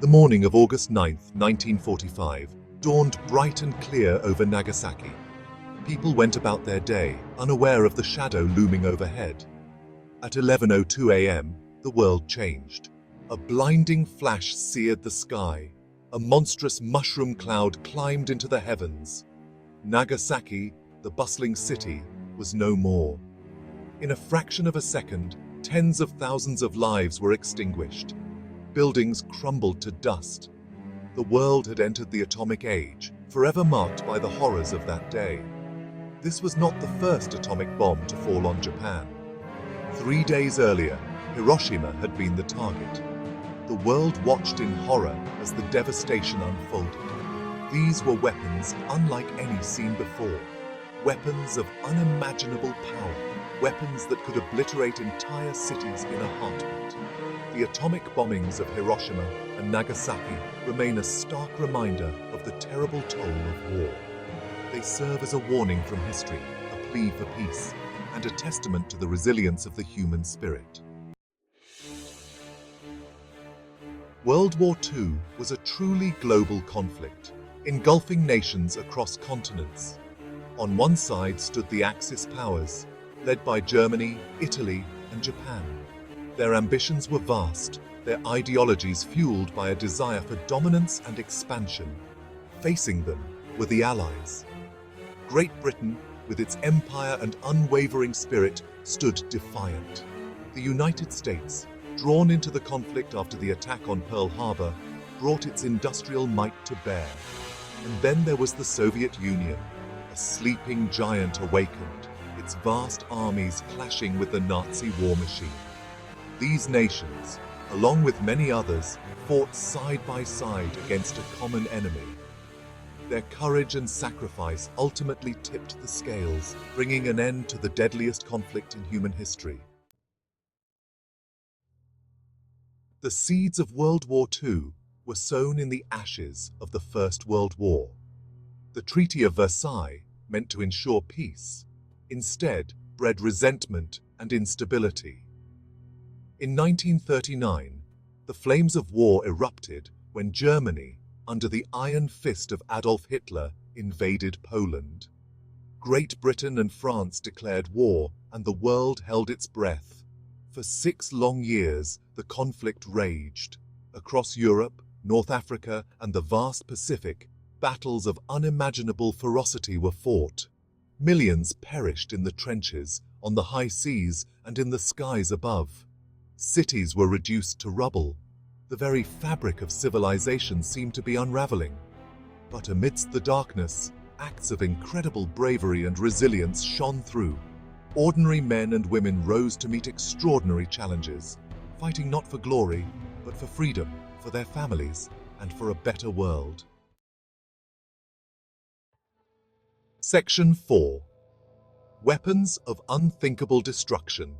The morning of August 9th, 1945, dawned bright and clear over Nagasaki. People went about their day, unaware of the shadow looming overhead. At 11:02 a.m., the world changed. A blinding flash seared the sky. A monstrous mushroom cloud climbed into the heavens. Nagasaki, the bustling city, was no more. In a fraction of a second, tens of thousands of lives were extinguished. Buildings crumbled to dust. The world had entered the atomic age, forever marked by the horrors of that day. This was not the first atomic bomb to fall on Japan. 3 days earlier, Hiroshima had been the target. The world watched in horror as the devastation unfolded. These were weapons unlike any seen before. Weapons of unimaginable power. Weapons that could obliterate entire cities in a heartbeat. The atomic bombings of Hiroshima and Nagasaki remain a stark reminder of the terrible toll of war. They serve as a warning from history, a plea for peace, and a testament to the resilience of the human spirit. World War II was a truly global conflict, engulfing nations across continents. On one side stood the Axis powers, led by Germany, Italy, and Japan. Their ambitions were vast, their ideologies fueled by a desire for dominance and expansion. Facing them were the Allies. Great Britain, with its empire and unwavering spirit, stood defiant. The United States, drawn into the conflict after the attack on Pearl Harbor, brought its industrial might to bear. And then there was the Soviet Union, a sleeping giant awakened, its vast armies clashing with the Nazi war machine. These nations, along with many others, fought side by side against a common enemy. Their courage and sacrifice ultimately tipped the scales, bringing an end to the deadliest conflict in human history. The seeds of World War II were sown in the ashes of the First World War. The Treaty of Versailles, meant to ensure peace, instead bred resentment and instability. In 1939, the flames of war erupted when Germany, under the iron fist of Adolf Hitler, invaded Poland. Great Britain and France declared war, and the world held its breath. For 6 long years, the conflict raged. Across Europe, North Africa, and the vast Pacific, battles of unimaginable ferocity were fought. Millions perished in the trenches, on the high seas, and in the skies above. Cities were reduced to rubble. The very fabric of civilization seemed to be unraveling. But amidst the darkness, acts of incredible bravery and resilience shone through. Ordinary men and women rose to meet extraordinary challenges, fighting not for glory, but for freedom, for their families, and for a better world. Section 4. Weapons of Unthinkable Destruction.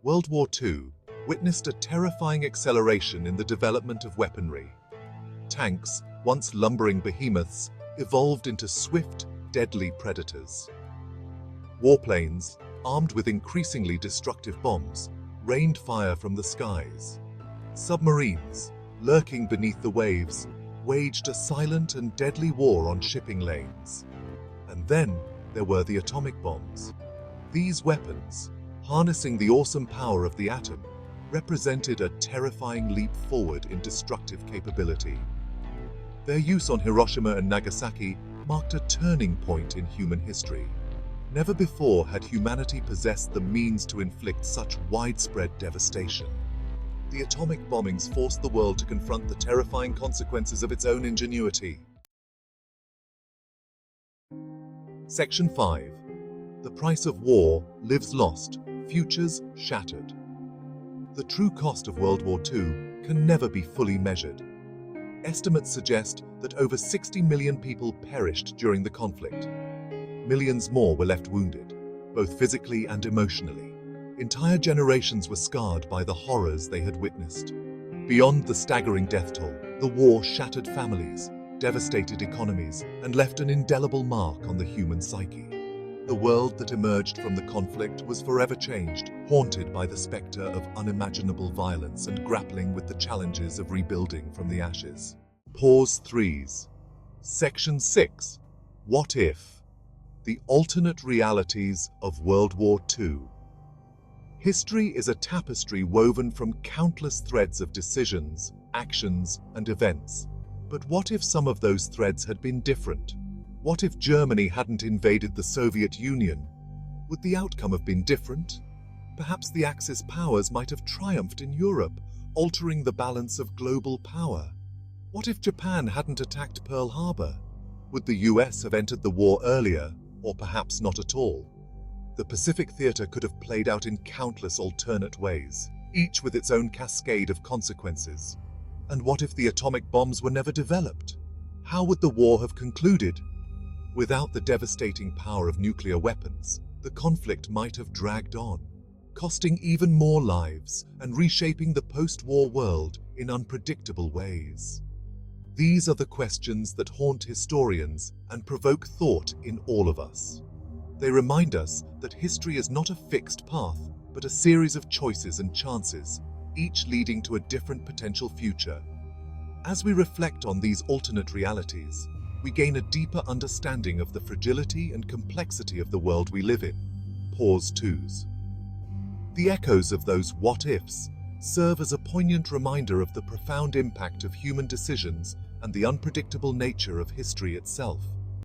World War II witnessed a terrifying acceleration in the development of weaponry. Tanks, once lumbering behemoths, evolved into swift, deadly predators. Warplanes, armed with increasingly destructive bombs, rained fire from the skies. Submarines, lurking beneath the waves, waged a silent and deadly war on shipping lanes. And then there were the atomic bombs. These weapons, harnessing the awesome power of the atom, represented a terrifying leap forward in destructive capability. Their use on Hiroshima and Nagasaki marked a turning point in human history. Never before had humanity possessed the means to inflict such widespread devastation. The atomic bombings forced the world to confront the terrifying consequences of its own ingenuity. Section 5. The price of war, lives lost, futures shattered. The true cost of World War II can never be fully measured. Estimates suggest that over 60 million people perished during the conflict. Millions more were left wounded, both physically and emotionally. Entire generations were scarred by the horrors they had witnessed. Beyond the staggering death toll, the war shattered families, devastated economies, and left an indelible mark on the human psyche. The world that emerged from the conflict was forever changed, haunted by the spectre of unimaginable violence and grappling with the challenges of rebuilding from the ashes. Pause 3s. Section 6. What if? The alternate realities of World War II. History is a tapestry woven from countless threads of decisions, actions, and events. But what if some of those threads had been different? What if Germany hadn't invaded the Soviet Union? Would the outcome have been different? Perhaps the Axis powers might have triumphed in Europe, altering the balance of global power. What if Japan hadn't attacked Pearl Harbor? Would the US have entered the war earlier, or perhaps not at all? The Pacific theater could have played out in countless alternate ways, each with its own cascade of consequences. And what if the atomic bombs were never developed? How would the war have concluded? Without the devastating power of nuclear weapons, the conflict might have dragged on, costing even more lives and reshaping the post-war world in unpredictable ways. These are the questions that haunt historians and provoke thought in all of us. They remind us that history is not a fixed path, but a series of choices and chances, each leading to a different potential future. As we reflect on these alternate realities, we gain a deeper understanding of the fragility and complexity of the world we live in. Pause 2s. The echoes of those what-ifs serve as a poignant reminder of the profound impact of human decisions and the unpredictable nature of history itself.